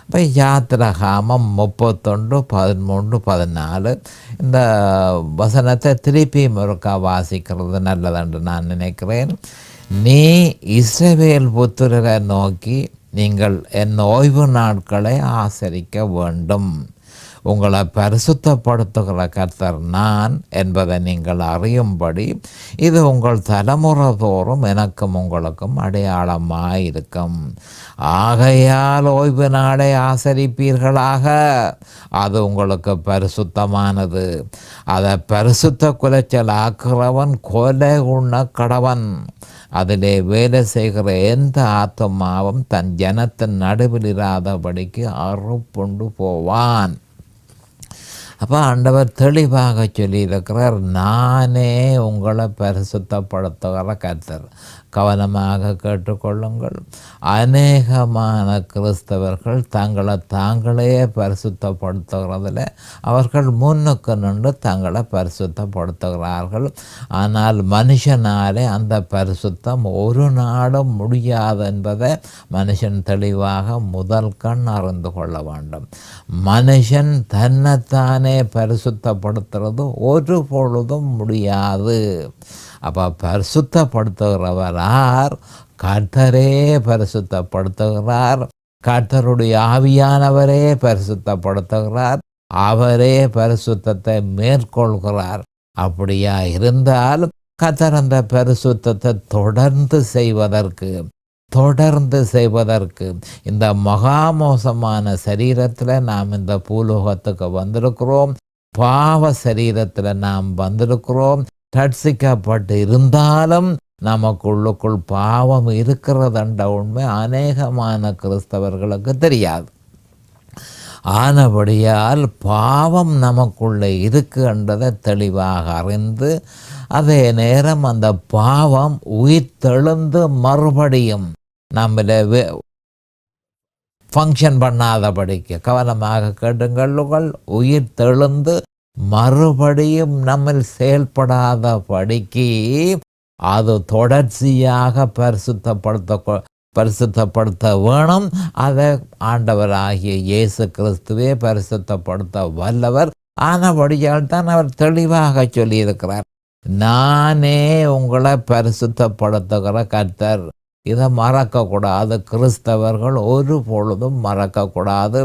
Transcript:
இப்போ யாத்திராகமம் 31, 13, 14 இந்த வசனத்தை திருப்பியும் ஒருக்கா வாசிக்கிறது நல்லதென்று நான் நினைக்கிறேன். நீ இஸ்ரவேல் புத்திரரை நோக்கி, நீங்கள் என் ஓய்வு நாட்களை ஆசரிக்க வேண்டும், உங்களை பரிசுத்தப்படுத்துகிற கர்த்தர் நான் என்பதை நீங்கள் அறியும்படி இது உங்கள் தலைமுறை தோறும் எனக்கும் உங்களுக்கும் அடையாளமாயிருக்கும். ஆகையால் ஓய்வு நாளை ஆசரிப்பீர்களாக, அது உங்களுக்கு பரிசுத்தமானது. அதை பரிசுத்த குலைச்சல் ஆக்குறவன் கொலை உண்ண கடவன். அதிலே வேலை செய்கிற எந்த ஆத்துமாவும் தன் ஜனத்தின் நடுவில் இராதபடிக்கு அறுப்புண்டு போவான். அப்போ ஆண்டவர் தெளிவாக சொல்லியிருக்கிறார், நானே உங்களை பரிசுத்தப்படுத்துகிற கர்த்தர். கவனமாக கேட்டுக்கொள்ளுங்கள். அநேகமான கிறிஸ்தவர்கள் தங்களை தாங்களே பரிசுத்தப்படுத்துகிறதில் அவர்கள் முன்னுக்கு நின்று தங்களை பரிசுத்தப்படுத்துகிறார்கள். ஆனால் மனுஷனாலே அந்த பரிசுத்தம் ஒரு நாளும் முடியாது என்பதை மனுஷன் தெளிவாக முதல் கண் அறிந்து கொள்ள வேண்டும். மனுஷன் தன்னைத்தானே பரிசுத்தப்படுத்துறது ஒரு பொழுதும் முடியாது. அப்போ பரிசுத்தப்படுத்துகிறவர் யார்? கர்த்தரே பரிசுத்தப்படுத்துகிறார். கர்த்தருடைய ஆவியானவரே பரிசுத்தப்படுத்துகிறார். அவரே பரிசுத்தத்தை மேற்கொள்கிறார். அப்படியா இருந்தால் கர்த்தர் அந்த பரிசுத்தத்தை தொடர்ந்து செய்வதற்கு இந்த மகாமோசமான சரீரத்தில் நாம் இந்த பூலோகத்துக்கு வந்திருக்கிறோம். பாவ சரீரத்தில் நாம் வந்திருக்கிறோம். ரட்சிக்கப்பட்டு இருந்தாலும் நமக்குள்ளுக்குள் பாவம் இருக்கிறதென்ற உண்மை அநேகமான கிறிஸ்தவர்களுக்கு தெரியாது. ஆனபடியால் பாவம் நமக்குள்ளே இருக்கு என்றதை தெளிவாக அறிந்து, அதே நேரம் அந்த பாவம் உயிர் தெழுந்து மறுபடியும் நம்மள ஃபங்க்ஷன் பண்ணாதபடிக்கு கவனமாக கேட்டுங்கள். உயிர் தெழுந்து மறுபடியும் நம்ம செயல்படாதபடிக்கு அது தொடர்ச்சியாக பரிசுத்தப்படுத்த வேணும். அதை ஆண்டவராகிய இயேசு கிறிஸ்துவே பரிசுத்தப்படுத்த வல்லவர். ஆனபடியால் தான் அவர் தெளிவாக சொல்லியிருக்கிறார், நானே உங்களை பரிசுத்தப்படுத்துகிற கர்த்தர். இதை மறக்கக்கூடாது. கிறிஸ்தவர்கள் ஒரு பொழுதும் மறக்கக்கூடாது.